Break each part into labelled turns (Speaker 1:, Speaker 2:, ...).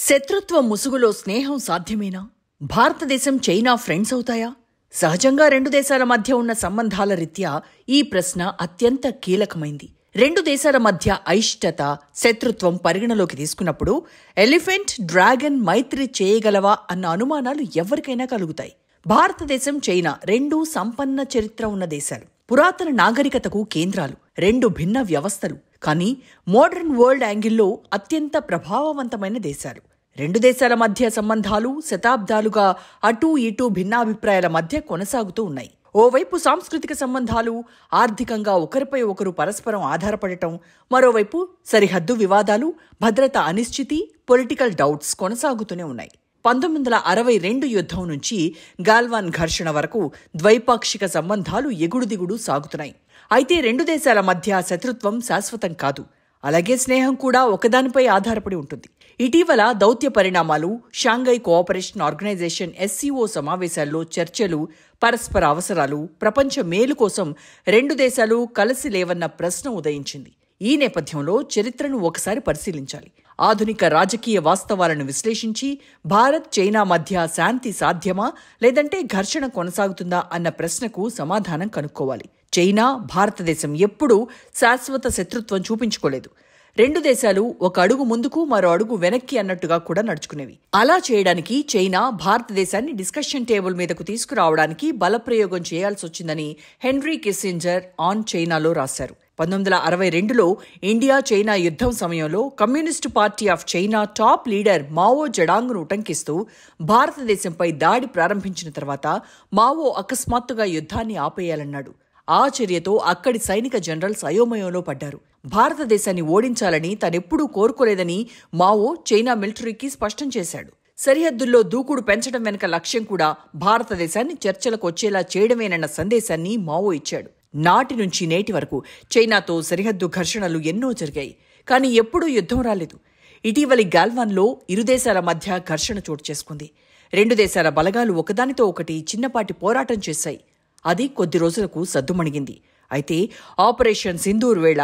Speaker 1: శత్రుత్వం ముసుగులో స్నేహం సాధ్యమేనా? భారతదేశం చైనా ఫ్రెండ్స్ అవుతాయా? సహజంగా రెండు దేశాల మధ్య ఉన్న సంబంధాల రీత్యా ఈ ప్రశ్న అత్యంత కీలకమైంది. రెండు దేశాల మధ్య అయిష్టత, శత్రుత్వం పరిగణలోకి తీసుకున్నప్పుడు ఎలిఫెంట్, డ్రాగన్ మైత్రి చేయగలవా అన్న అనుమానాలు ఎవరికైనా కలుగుతాయి. భారతదేశం, చైనా రెండూ సంపన్న చరిత్ర ఉన్న దేశాలు, పురాతన నాగరికతకు కేంద్రాలు, రెండు భిన్న వ్యవస్థలు, కానీ మోడర్న్ వరల్డ్ యాంగిల్లో అత్యంత ప్రభావవంతమైన దేశాలు. రెండు దేశాల మధ్య సంబంధాలు శతాబ్దాలుగా అటూ ఇటూ భిన్నాభిప్రాయాల మధ్య కొనసాగుతూ ఉన్నాయి. ఓవైపు సాంస్కృతిక సంబంధాలు, ఆర్థికంగా ఒకరిపై ఒకరు పరస్పరం ఆధారపడటం, మరోవైపు సరిహద్దు వివాదాలు, భద్రతా అనిశ్చితి, పొలిటికల్ డౌట్స్ కొనసాగుతూనే ఉన్నాయి. 1962 యుద్ధం నుంచి గాల్వాన్ ఘర్షణ వరకు ద్వైపాక్షిక సంబంధాలు ఎగుడుదిగుడు సాగుతున్నాయి. అయితే రెండు దేశాల మధ్య శత్రుత్వం శాశ్వతం కాదు, అలాగే స్నేహం కూడా ఒకదానిపై ఆధారపడి ఉంటుంది. ఇటీవల దౌత్య పరిణామాలు, షాంఘై కోఆపరేషన్ ఆర్గనైజేషన్ SCO సమావేశాల్లో చర్చలు, పరస్పర అవసరాలు, ప్రపంచ మేలు కోసం రెండు దేశాలు కలిసి లేవన్న ప్రశ్న ఉదయించింది. ఈ నేపథ్యంలో చరిత్రను ఒకసారి పరిశీలించాలి. ఆధునిక రాజకీయ వాస్తవాలను విశ్లేషించి భారత్, చైనా మధ్య శాంతి సాధ్యమా లేదంటే ఘర్షణ కొనసాగుతుందా అన్న ప్రశ్నకు సమాధానం కనుక్కోవాలి. చైనా, భారతదేశం ఎప్పుడూ శాశ్వత శత్రుత్వం చూపించుకోలేదు. రెండు దేశాలు ఒక అడుగు ముందుకు మరో అడుగు వెనక్కి అన్నట్టుగా కూడా నడుచుకునేవి. అలా చేయడానికి చైనా భారతదేశాన్ని డిస్కషన్ టేబుల్ మీదకు తీసుకురావడానికి బలప్రయోగం చేయాల్సి వచ్చిందని హెన్రీ కిస్సింజర్ ఆన్ చైనాలో రాశారు. 1962లో ఇండియా చైనా యుద్ధం సమయంలో communist party of China top leader Mao జెడాంగ్ను ఉటంకిస్తూ భారతదేశంపై దాడి ప్రారంభించిన తర్వాత మావో అకస్మాత్తుగా యుద్ధాన్ని ఆపేయాలన్నాడు. ఆ చర్యతో అక్కడి సైనిక జనరల్స్ అయోమయంలో పడ్డారు. భారతదేశాన్ని ఓడించాలని తానెప్పుడూ కోరుకోలేదని మావో చైనా మిలిటరీకి స్పష్టం చేశాడు. సరిహద్దుల్లో దూకుడు పెంచడం వెనుక లక్ష్యం కూడా భారతదేశాన్ని చర్చలకు వచ్చేలా చేయడమేనన్న సందేశాన్ని మావో ఇచ్చాడు. నాటి నుంచి నేటి వరకు చైనాతో సరిహద్దు ఘర్షణలు ఎన్నో జరిగాయి, కానీ ఎప్పుడూ యుద్ధం రాలేదు. ఇటీవలి గాల్వాన్లో ఇరు దేశాల మధ్య ఘర్షణ చోటు చేసుకుంది. రెండు దేశాల బలగాలు ఒకదానితో ఒకటి చిన్నపాటి పోరాటం చేశాయి. అది కొద్ది రోజులకు సద్దుమణిగింది. అయితే ఆపరేషన్ సింధూర్ వేళ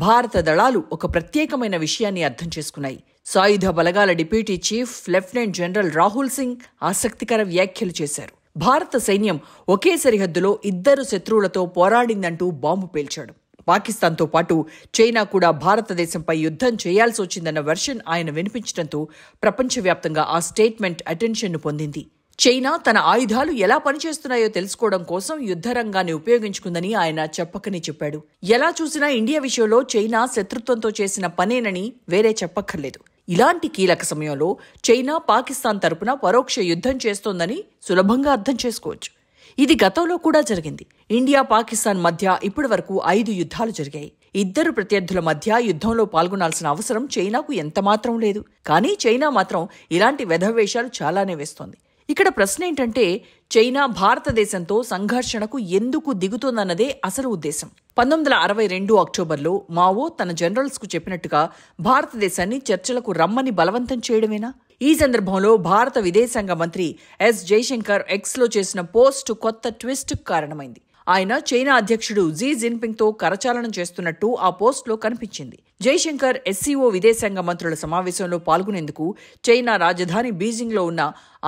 Speaker 1: భారత దళాలు ఒక ప్రత్యేకమైన విషయాన్ని అర్థం చేసుకున్నాయి. సాయుధ బలగాల deputy chief lieutenant general Rahul Singh ఆసక్తికర వ్యాఖ్యలు చేశారు. భారత సైన్యం ఒకే సరిహద్దులో ఇద్దరు శత్రువులతో పోరాడిందంటూ బాంబు పేల్చాడు. పాకిస్తాన్తో పాటు చైనా కూడా భారతదేశంపై యుద్ధం చేయాల్సి వచ్చిందన్న వెర్షన్ ఆయన వినిపించడంతో ప్రపంచవ్యాప్తంగా ఆ స్టేట్మెంట్ అటెన్షన్ను పొందింది. చైనా తన ఆయుధాలు ఎలా పనిచేస్తున్నాయో తెలుసుకోవడం కోసం యుద్ధ రంగాన్ని ఉపయోగించుకుందని ఆయన చెప్పకని చెప్పాడు. ఎలా చూసినా ఇండియా విషయంలో చైనా శత్రుత్వంతో చేసిన పనేనని వేరే చెప్పక్కర్లేదు. ఇలాంటి కీలక సమయంలో చైనా పాకిస్తాన్ తరపున పరోక్ష యుద్ధం చేస్తోందని సులభంగా అర్థం చేసుకోవచ్చు. ఇది గతంలో కూడా జరిగింది. ఇండియా, పాకిస్తాన్ మధ్య ఇప్పటి వరకు 5 యుద్ధాలు జరిగాయి. ఇద్దరు ప్రత్యర్థుల మధ్య యుద్ధంలో పాల్గొనాల్సిన అవసరం చైనాకు ఎంతమాత్రం లేదు. కానీ చైనా మాత్రం ఇలాంటి వెధవేషాలు చాలానే వేస్తోంది. ఇక్కడ ప్రశ్న ఏంటంటే, చైనా భారతదేశంతో సంఘర్షణకు ఎందుకు దిగుతోందన్నదే అసలు ఉద్దేశం. 1962 అక్టోబర్లో మావో తన జనరల్స్కు చెప్పినట్టుగా భారతదేశాన్ని చర్చలకు రమ్మని బలవంతం చేయడమేనా? ఈ సందర్భంలో భారత విదేశాంగ మంత్రి ఎస్ జైశంకర్ ఎక్స్లో చేసిన పోస్ట్ కొత్త ట్విస్ట్కు కారణమైంది. ఆయన చైనా అధ్యక్షుడు జీ జిన్పింగ్తో కరచాలనం చేస్తున్నట్టు ఆ పోస్ట్లో కనిపించింది. జైశంకర్ SCO విదేశాంగ మంత్రుల సమావేశంలో పాల్గొనేందుకు చైనా రాజధాని బీజింగ్లో ఉన్న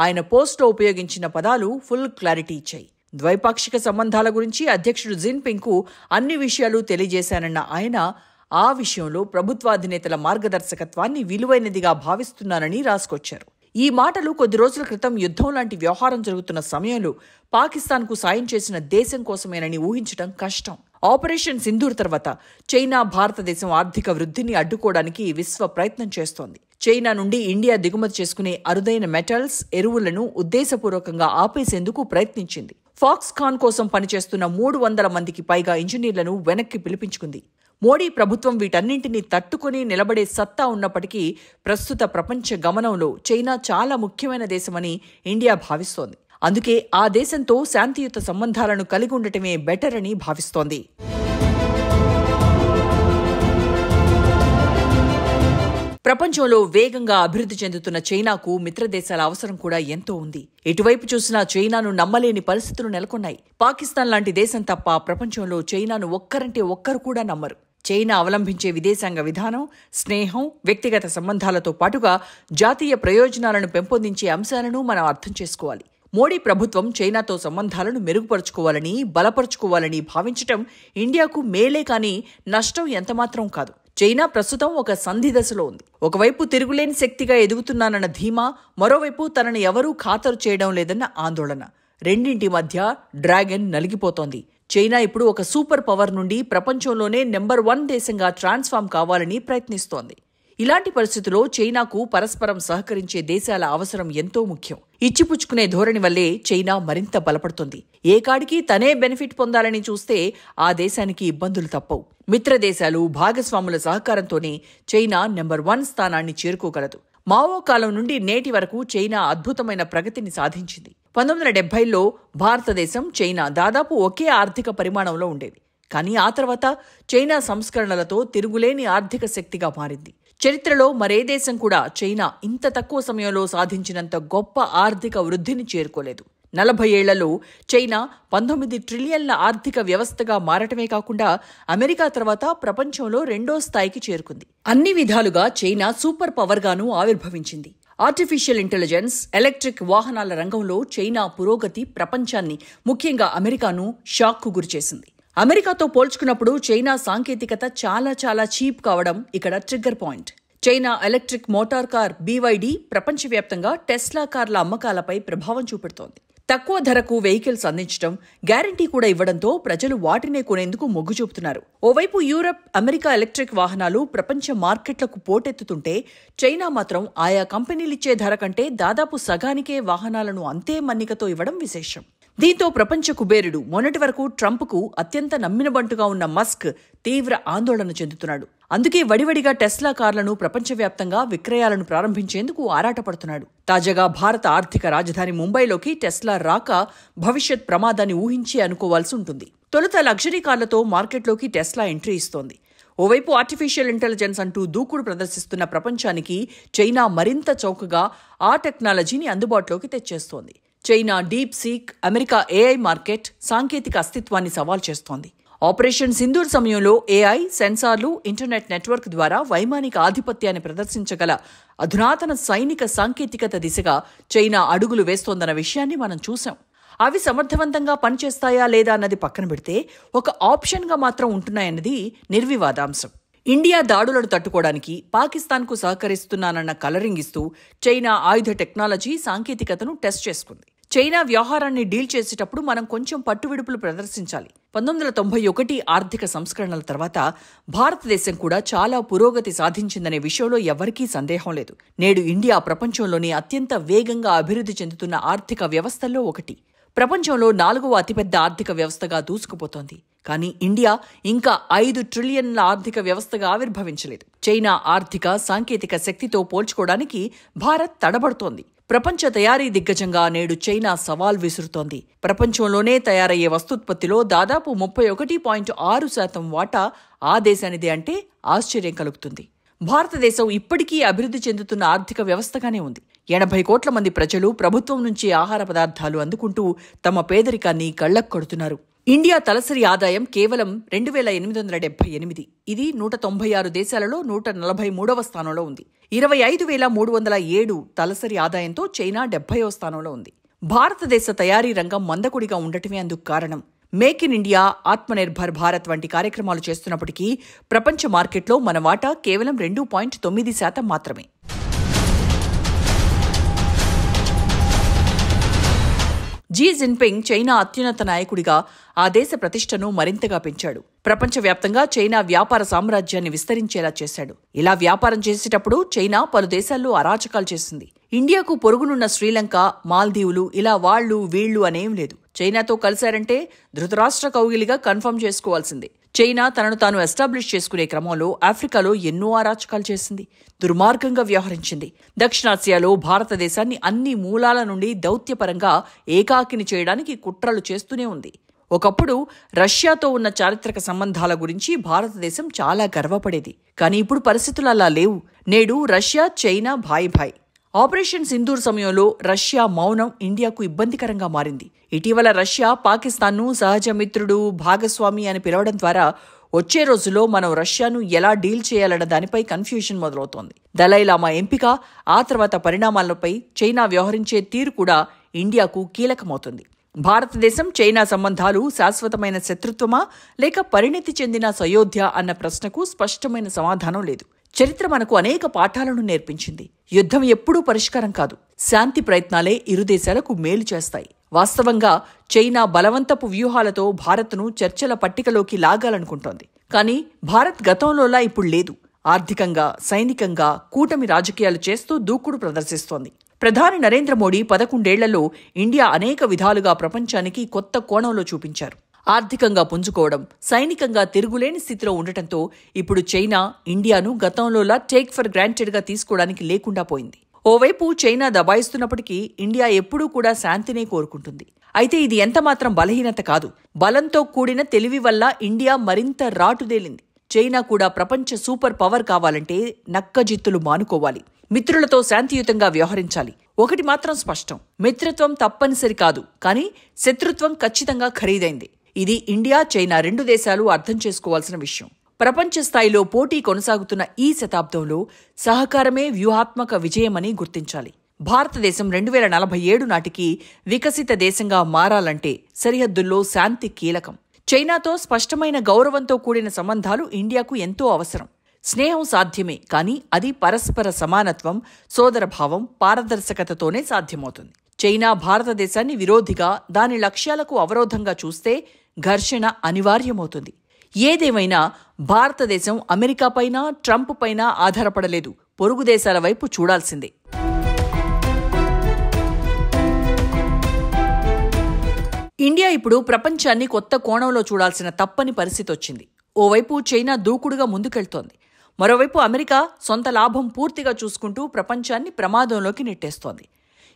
Speaker 1: ఆయన పోస్ట్లో ఉపయోగించిన పదాలు ఫుల్ క్లారిటీ ఇచ్చాయి. ద్వైపాక్షిక సంబంధాల గురించి అధ్యక్షుడు జిన్పింగ్కు అన్ని విషయాలు తెలియజేశానన్న ఆయన ఆ విషయంలో ప్రభుత్వాధినేతల మార్గదర్శకత్వాన్ని విలువైనదిగా భావిస్తున్నానని రాసుకొచ్చారు. ఈ మాటలు కొద్ది రోజుల క్రితం యుద్ధం లాంటి వ్యవహారం జరుగుతున్న సమయంలో పాకిస్తాన్కు సాయం చేసిన దేశం కోసమేనని ఊహించడం కష్టం. ఆపరేషన్ సింధూర్ తర్వాత చైనా భారతదేశం ఆర్థిక వృద్ధిని అడ్డుకోవడానికి విశ్వ ప్రయత్నం చేస్తోంది. చైనా నుండి ఇండియా దిగుమతి చేసుకునే అరుదైన మెటల్స్, ఎరువులను ఉద్దేశపూర్వకంగా ఆపేసేందుకు ప్రయత్నించింది. ఫాక్స్కాన్ కోసం పనిచేస్తున్న 300 మందికి పైగా ఇంజనీర్లను వెనక్కి పిలిపించుకుంది. మోడీ ప్రభుత్వం వీటన్నింటినీ తట్టుకుని నిలబడే సత్తా ఉన్నప్పటికీ ప్రస్తుత ప్రపంచ గమనంలో చైనా చాలా ముఖ్యమైన దేశమని ఇండియా భావిస్తోంది. అందుకే ఆ దేశంతో శాంతియుత సంబంధాలను కలిగి ఉండటమే బెటర్ అని భావిస్తోంది. ప్రపంచంలో వేగంగా అభివృద్ధి చెందుతున్న చైనాకు మిత్రదేశాల అవసరం కూడా ఎంతో ఉంది. ఎటువైపు చూసినా చైనాను నమ్మలేని పరిస్థితులు నెలకొన్నాయి. పాకిస్తాన్ లాంటి దేశం తప్ప ప్రపంచంలో చైనాను ఒక్కరంటే ఒక్కరు కూడా నమ్మరు. చైనా అవలంబించే విదేశాంగ విధానం, స్నేహం, వ్యక్తిగత సంబంధాలతో పాటుగా జాతీయ ప్రయోజనాలను పెంపొందించే అంశాలను మనం అర్థం చేసుకోవాలి. మోడీ ప్రభుత్వం చైనాతో సంబంధాలను మెరుగుపరుచుకోవాలని, బలపరుచుకోవాలని భావించటం ఇండియాకు మేలే కానీ నష్టం ఎంతమాత్రం కాదు. చైనా ప్రస్తుతం ఒక సంధి దశలో ఉంది. ఒకవైపు తిరుగులేని శక్తిగా ఎదుగుతున్నానన్న ధీమా, మరోవైపు తనని ఎవరూ ఖాతరు చేయడం లేదన్న ఆందోళన. రెండింటి మధ్య డ్రాగన్ నలిగిపోతోంది. చైనా ఇప్పుడు ఒక సూపర్ పవర్ నుండి ప్రపంచంలోనే నెంబర్ 1 దేశంగా ట్రాన్స్ఫార్మ్ కావాలని ప్రయత్నిస్తోంది. ఇలాంటి పరిస్థితుల్లో చైనాకు పరస్పరం సహకరించే దేశాల అవసరం ఎంతో ముఖ్యం. ఇచ్చిపుచ్చుకునే ధోరణి వల్లే చైనా మరింత బలపడుతుంది. ఏ కాడికి తనే బెనిఫిట్ పొందాలని చూస్తే ఆ దేశానికి ఇబ్బందులు తప్పవు. మిత్ర దేశాలు, భాగస్వాముల సహకారంతోనే చైనా నెంబర్ 1 స్థానాన్ని చేరుకోగలదు. మావో కాలం నుండి నేటి వరకు చైనా అద్భుతమైన ప్రగతిని సాధించింది. 1970లో భారతదేశం, చైనా దాదాపు ఒకే ఆర్థిక పరిమాణంలో ఉండేవి. కానీ ఆ తర్వాత చైనా సంస్కరణలతో తిరుగులేని ఆర్థిక శక్తిగా మారింది. చరిత్రలో మరే దేశం కూడా చైనా ఇంత తక్కువ సమయంలో సాధించినంత గొప్ప ఆర్థిక వృద్ధిని చేరుకోలేదు. 40 ఏళ్లలో చైనా 19 ట్రిలియన్ల ఆర్థిక వ్యవస్థగా మారటమే కాకుండా అమెరికా తర్వాత ప్రపంచంలో 2వ స్థాయికి చేరుకుంది. అన్ని విధాలుగా చైనా సూపర్ పవర్గాను ఆవిర్భవించింది. ఆర్టిఫిషియల్ ఇంటెలిజెన్స్, ఎలక్ట్రిక్ వాహనాల రంగంలో చైనా పురోగతి ప్రపంచాన్ని, ముఖ్యంగా అమెరికాను షాక్కు గురిచేసింది. అమెరికాతో పోల్చుకున్నప్పుడు చైనా సాంకేతికత చాలా చీప్ కావడం ఇక్కడ trigger point. China electric motor car BYD ప్రపంచవ్యాప్తంగా టెస్లా కార్ల అమ్మకాలపై ప్రభావం చూపెడుతోంది. తక్కువ ధరకు వెహికల్స్ అందించడం, గ్యారంటీ కూడా ఇవ్వడంతో ప్రజలు వాటినే కొనేందుకు మొగ్గు చూపుతున్నారు. ఓవైపు యూరప్, అమెరికా ఎలక్ట్రిక్ వాహనాలు ప్రపంచ మార్కెట్లకు పోటెత్తుతుంటే చైనా మాత్రం ఆయా కంపెనీలిచ్చే ధర కంటే దాదాపు సగానికే వాహనాలను అంతే మన్నికతో ఇవ్వడం విశేషం. దీంతో ప్రపంచ కుబేరుడు, మొన్నటి వరకు ట్రంప్కు అత్యంత నమ్మినబంటుగా ఉన్న మస్క్ తీవ్ర ఆందోళన చెందుతున్నాడు. అందుకే వడివడిగా టెస్లా కార్లను ప్రపంచవ్యాప్తంగా విక్రయాలను ప్రారంభించేందుకు ఆరాటపడుతున్నాడు. తాజాగా భారత ఆర్థిక రాజధాని ముంబైలోకి టెస్లా రాక భవిష్యత్ ప్రమాదాన్ని ఊహించి అనుకోవాల్సి ఉంటుంది. తొలుత లగ్జరీ కార్లతో మార్కెట్లోకి టెస్లా ఎంట్రీ ఇస్తోంది. ఓవైపు ఆర్టిఫిషియల్ ఇంటెలిజెన్స్ అంటూ దూకుడు ప్రదర్శిస్తున్న ప్రపంచానికి చైనా మరింత చౌకగా ఆ టెక్నాలజీని అందుబాటులోకి తెచ్చేస్తోంది. China DeepSeek, America AI market సాంకేతిక అస్తిత్వాన్ని సవాల్ చేస్తోంది. ఆపరేషన్ సింధూర్ సమయంలో AI, సెన్సార్లు, ఇంటర్నెట్ నెట్వర్క్ ద్వారా వైమానిక ఆధిపత్యాన్ని ప్రదర్శించగల అధునాతన సైనిక సాంకేతికత దిశగా చైనా అడుగులు వేస్తోందన్న విషయాన్ని మనం చూశాం. అవి సమర్థవంతంగా పనిచేస్తాయా లేదా అన్నది పక్కన పెడితే ఒక ఆప్షన్గా మాత్రం ఉంటున్నాయన్నది నిర్వివాదాంశం. ఇండియా దాడులను తట్టుకోవడానికి పాకిస్తాన్కు సహకరిస్తున్నానన్న కలరింగ్ ఇస్తూ చైనా ఆయుధ టెక్నాలజీ, సాంకేతికతను టెస్ట్ చేసుకుంది. చైనా వ్యవహారాన్ని డీల్ చేసేటప్పుడు మనం కొంచెం పట్టువిడుపులు ప్రదర్శించాలి. 1991 ఆర్థిక సంస్కరణల తర్వాత భారతదేశం కూడా చాలా పురోగతి సాధించిందనే విషయంలో ఎవరికీ సందేహం లేదు. నేడు ఇండియా ప్రపంచంలోనే అత్యంత వేగంగా అభివృద్ధి చెందుతున్న ఆర్థిక వ్యవస్థల్లో ఒకటి. ప్రపంచంలో 4వ అతిపెద్ద ఆర్థిక వ్యవస్థగా దూసుకుపోతోంది. కానీ ఇండియా ఇంకా 5 ట్రిలియన్ల ఆర్థిక వ్యవస్థగా ఆవిర్భవించలేదు. చైనా ఆర్థిక, సాంకేతిక శక్తితో పోల్చుకోవడానికి భారత్ తడబడుతోంది. ప్రపంచ తయారీ దిగ్గజంగా నేడు చైనా సవాల్ విసురుతోంది. ప్రపంచంలోనే తయారయ్యే వస్తూత్పత్తిలో దాదాపు 31.6% వాటా ఆ దేశానిదే అంటే ఆశ్చర్యం కలుగుతుంది. భారతదేశం ఇప్పటికీ అభివృద్ధి చెందుతున్న ఆర్థిక వ్యవస్థగానే ఉంది. 80 కోట్ల మంది ప్రజలు ప్రభుత్వం నుంచి ఆహార పదార్థాలు అందుకుంటూ తమ పేదరికాన్ని కళ్లకు కడుతున్నారు. ఇండియా తలసరి ఆదాయం కేవలం 2,878. ఇది 196 దేశాలలో 143వ స్థానంలో ఉంది. 25,307 తలసరి ఆదాయంతో చైనా 70వ స్థానంలో ఉంది. భారతదేశ తయారీ రంగం మందకొడిగా ఉండటమే అందుకు కారణం. Make in India, Atmanirbhar Bharat వంటి కార్యక్రమాలు చేస్తున్నప్పటికీ ప్రపంచ మార్కెట్లో మన వాటా కేవలం 2.9% మాత్రమే. జీ జిన్పింగ్ చైనా అత్యున్నత నాయకుడిగా ఆ దేశ ప్రతిష్టను మరింతగా పెంచాడు. ప్రపంచవ్యాప్తంగా చైనా వ్యాపార సామ్రాజ్యాన్ని విస్తరించేలా చేశాడు. ఇలా వ్యాపారం చేసేటప్పుడు చైనా పలు దేశాల్లో అరాచకాలు చేసింది. ఇండియాకు పొరుగునున్న శ్రీలంక, మాల్దీవులు ఇలా వాళ్లు వీళ్లు అనేం లేదు. చైనాతో కలిశారంటే ధృతరాష్ట్ర కౌగిలిగా కన్ఫర్మ్ చేసుకోవాల్సిందే. చైనా తనను తాను ఎస్టాబ్లిష్ చేసుకునే క్రమంలో ఆఫ్రికాలో ఎన్నో అరాచకాలు చేసింది, దుర్మార్గంగా వ్యవహరించింది. దక్షిణాసియాలో భారతదేశాన్ని అన్ని మూలాల నుండి దౌత్యపరంగా ఏకాకిని చేయడానికి కుట్రలు చేస్తూనే ఉంది. ఒకప్పుడు రష్యాతో ఉన్న చారిత్రక సంబంధాల గురించి భారతదేశం చాలా గర్వపడేది. కానీ ఇప్పుడు పరిస్థితులు అలా లేవు. నేడు రష్యా, చైనా భాయ్. ఆపరేషన్ సింధూర్ సమయంలో రష్యా మౌనం ఇండియాకు ఇబ్బందికరంగా మారింది. ఇటీవల రష్యా పాకిస్తాన్ను సహజ మిత్రుడు, భాగస్వామి అని పిలవడం ద్వారా వచ్చే రోజుల్లో మనం రష్యాను ఎలా డీల్ చేయాలన్న దానిపై కన్ఫ్యూజన్ మొదలవుతోంది. దలైలామా ఎంపిక, ఆ తర్వాత పరిణామాలపై చైనా వ్యవహరించే తీరు కూడా ఇండియాకు కీలకమవుతుంది. భారతదేశం చైనా సంబంధాలు శాశ్వతమైన శత్రుత్వమా లేక పరిణితి చెందిన సయోధ్య అన్న ప్రశ్నకు స్పష్టమైన సమాధానం లేదు. చరిత్ర మనకు అనేక పాఠాలను నేర్పించింది. యుద్ధం ఎప్పుడూ పరిష్కారం కాదు. శాంతి ప్రయత్నాలే ఇరు దేశాలకు మేలు చేస్తాయి. వాస్తవంగా చైనా బలవంతపు వ్యూహాలతో భారత్ను చర్చల పట్టికలోకి లాగాలనుకుంటోంది. కానీ భారత్ గతంలోలా ఇప్పుడు లేదు. ఆర్థికంగా, సైనికంగా కూటమి రాజకీయాలు చేస్తూ దూకుడు ప్రదర్శిస్తోంది. ప్రధాని నరేంద్ర మోడీ 11 ఏళ్లలో ఇండియా అనేక విధాలుగా ప్రపంచానికి కొత్త కోణంలో చూపించారు. ఆర్థికంగా పుంజుకోవడం, సైనికంగా తిరుగులేని స్థితిలో ఉండటంతో ఇప్పుడు చైనా ఇండియాను గతంలోలా టేక్ ఫర్ గ్రాంటెడ్గా తీసుకోవడానికి లేకుండా పోయింది. ఓవైపు చైనా దబాయిస్తున్నప్పటికీ ఇండియా ఎప్పుడూ కూడా శాంతినే కోరుకుంటుంది. అయితే ఇది ఎంతమాత్రం బలహీనత కాదు. బలంతో కూడిన తెలివి వల్ల ఇండియా మరింత రాటుదేలింది. చైనా కూడా ప్రపంచ సూపర్ పవర్ కావాలంటే నక్కజిత్తులు మానుకోవాలి. మిత్రులతో శాంతియుతంగా వ్యవహరించాలి. ఒకటి మాత్రం స్పష్టం, మిత్రత్వం తప్పనిసరి కాదు, కానీ శత్రుత్వం ఖచ్చితంగా ఖరీదైంది. ఇది ఇండియా, చైనా 2 దేశాలు అర్థం చేసుకోవాల్సిన విషయం. ప్రపంచ స్థాయిలో పోటీ కొనసాగుతున్న ఈ శతాబ్దంలో సహకారమే వ్యూహాత్మక విజయమని గుర్తించాలి. భారతదేశం 2047 నాటికి వికసిత దేశంగా మారాలంటే సరిహద్దుల్లో శాంతి కీలకం. చైనాతో స్పష్టమైన గౌరవంతో కూడిన సంబంధాలు ఇండియాకు ఎంతో అవసరం. స్నేహం సాధ్యమే, కానీ అది పరస్పర సమానత్వం, సోదరభావం, పారదర్శకతతోనే సాధ్యమవుతుంది. చైనా భారతదేశాన్ని విరోధిగా, దాని లక్ష్యాలకు అవరోధంగా చూస్తే ఘర్షణ అనివార్యమవుతుంది. ఏదేమైనా భారతదేశం అమెరికా పైన, ట్రంప్ పైన ఆధారపడలేదు. పొరుగు దేశాల వైపు చూడాల్సిందే. ఇండియా ఇప్పుడు ప్రపంచాన్ని కొత్త కోణంలో చూడాల్సిన తప్పని పరిస్థితి వచ్చింది. ఓవైపు చైనా దూకుడుగా ముందుకెళ్తోంది. మరోవైపు అమెరికా సొంత లాభం పూర్తిగా చూసుకుంటూ ప్రపంచాన్ని ప్రమాదంలోకి నెట్టేస్తోంది.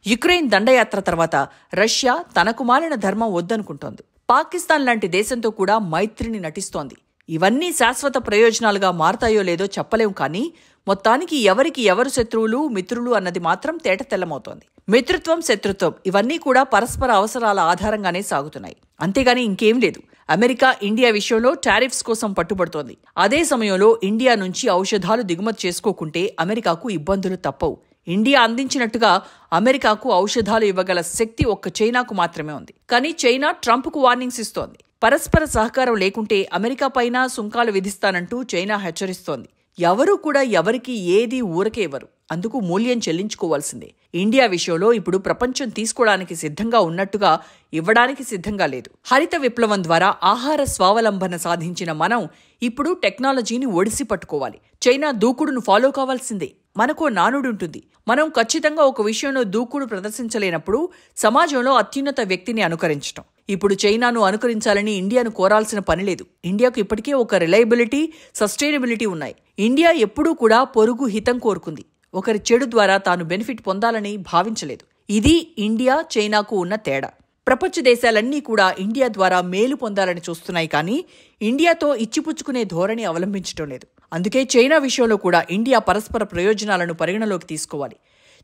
Speaker 1: యుక్రెయిన్ దండయాత్ర తర్వాత రష్యా తనకు మాలిన ధర్మం వద్దనుకుంటోంది. పాకిస్తాన్ లాంటి దేశంతో కూడా మైత్రిని నటిస్తోంది. ఇవన్నీ శాశ్వత ప్రయోజనాలుగా మారతాయో లేదో చెప్పలేం, కానీ మొత్తానికి ఎవరికి ఎవరు శత్రువులు, మిత్రులు అన్నది మాత్రం తేటతెల్లమవుతోంది. మిత్రత్వం, శత్రుత్వం ఇవన్నీ కూడా పరస్పర అవసరాల ఆధారంగానే సాగుతున్నాయి. అంతేగాని ఇంకేం లేదు. అమెరికా ఇండియా విషయంలో టారిఫ్స్ కోసం పట్టుబడుతోంది. అదే సమయంలో ఇండియా నుంచి ఔషధాలు దిగుమతి చేసుకోకుంటే అమెరికాకు ఇబ్బందులు తప్పవు. ఇండియా అందించినట్టుగా అమెరికాకు ఔషధాలు ఇవ్వగల శక్తి ఒక్క చైనాకు మాత్రమే ఉంది. కానీ చైనా ట్రంప్కు వార్నింగ్స్ ఇస్తోంది. పరస్పర సహకారం లేకుంటే అమెరికా పైన సుంకాలు విధిస్తానంటూ చైనా హెచ్చరిస్తోంది. ఎవరూ కూడా ఎవరికి ఏది ఊరకే ఇవ్వరు. అందుకు మూల్యం చెల్లించుకోవాల్సిందే. ఇండియా విషయంలో ఇప్పుడు ప్రపంచం తీసుకోవడానికి సిద్ధంగా ఉన్నట్టుగా ఇవ్వడానికి సిద్ధంగా లేదు. హరిత విప్లవం ద్వారా ఆహార స్వావలంబన సాధించిన మనం ఇప్పుడు టెక్నాలజీని ఒడిసి పట్టుకోవాలి. చైనా దూకుడును ఫాలో కావాల్సిందే. మనకో నానుడుంటుంది, మనం ఖచ్చితంగా ఒక విషయంలో దూకుడు ప్రదర్శించలేనప్పుడు సమాజంలో అత్యున్నత వ్యక్తిని అనుకరించటం. ఇప్పుడు చైనాను అనుకరించాలని ఇండియాను కోరాల్సిన పని లేదు. ఇండియాకు ఇప్పటికే ఒక రిలయబిలిటీ, సస్టైనబిలిటీ ఉన్నాయి. ఇండియా ఎప్పుడూ కూడా పొరుగు హితం కోరుకుంది. ఒకరి చెడు ద్వారా తాను బెనిఫిట్ పొందాలని భావించలేదు. ఇది ఇండియా, చైనాకు ఉన్న తేడా. ప్రపంచ దేశాలన్నీ కూడా ఇండియా ద్వారా మేలు పొందాలని చూస్తున్నాయి, కానీ ఇండియాతో ఇచ్చిపుచ్చుకునే ధోరణి అవలంబించడం లేదు. అందుకే చైనా విషయంలో కూడా ఇండియా పరస్పర ప్రయోజనాలను పరిగణలోకి తీసుకోవాలి.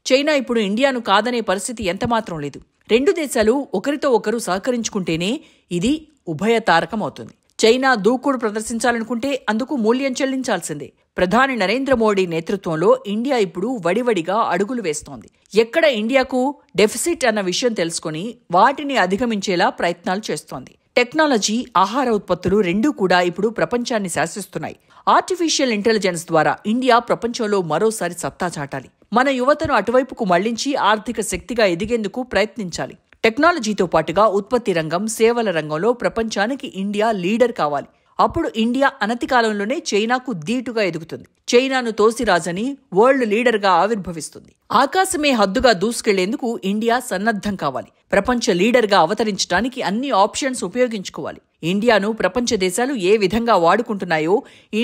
Speaker 1: చైనా ఇప్పుడు ఇండియాను కాదనే పరిస్థితి ఎంతమాత్రం లేదు. 2 దేశాలు ఒకరితో ఒకరు సహకరించుకుంటేనే ఇది ఉభయతారకం అవుతుంది. చైనా దూకుడు ప్రదర్శించాలనుకుంటే అందుకు మూల్యం చెల్లించాల్సిందే. ప్రధాని నరేంద్ర మోడీ నేతృత్వంలో ఇండియా ఇప్పుడు వడివడిగా అడుగులు వేస్తోంది. ఎక్కడ ఇండియాకు డెఫిసిట్ అన్న విషయం తెలుసుకుని వాటిని అధిగమించేలా ప్రయత్నాలు చేస్తోంది. టెక్నాలజీ, ఆహార ఉత్పత్తులు రెండూ కూడా ఇప్పుడు ప్రపంచాన్ని శాసిస్తున్నాయి. ఆర్టిఫిషియల్ ఇంటెలిజెన్స్ ద్వారా ఇండియా ప్రపంచంలో మరోసారి సత్తా చాటాలి. మన యువతను అటువైపుకు మళ్లించి ఆర్థిక శక్తిగా ఎదిగేందుకు ప్రయత్నించాలి. టెక్నాలజీతో పాటుగా ఉత్పత్తి రంగం, సేవల రంగంలో ప్రపంచానికి ఇండియా లీడర్ కావాలి. అప్పుడు ఇండియా అనతి కాలంలోనే చైనాకు ధీటుగా ఎదుగుతుంది. చైనాను తోసిరాజని వరల్డ్ లీడర్గా ఆవిర్భవిస్తుంది. ఆకాశమే హద్దుగా దూసుకెళ్లేందుకు ఇండియా సన్నద్ధం కావాలి. ప్రపంచ లీడర్గా అవతరించడానికి అన్ని ఆప్షన్స్ ఉపయోగించుకోవాలి. ఇండియాను ప్రపంచ దేశాలు ఏ విధంగా వాడుకుంటున్నాయో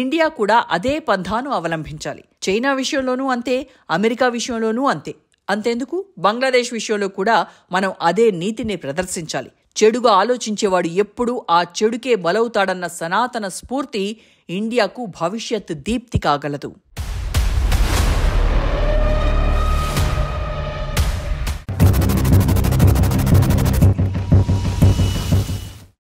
Speaker 1: ఇండియా కూడా అదే పంథాను అవలంబించాలి. చైనా విషయంలోనూ అంతే, అమెరికా విషయంలోనూ అంతే. అంతెందుకు, బంగ్లాదేశ్ విషయంలో కూడా మనం అదే నీతిని ప్రదర్శించాలి. చెడుగా ఆలోచించేవాడు ఎప్పుడూ ఆ చెడుకే బలవుతాడన్న సనాతన స్ఫూర్తి ఇండియాకు భవిష్యత్ దీప్తి కాగలదు.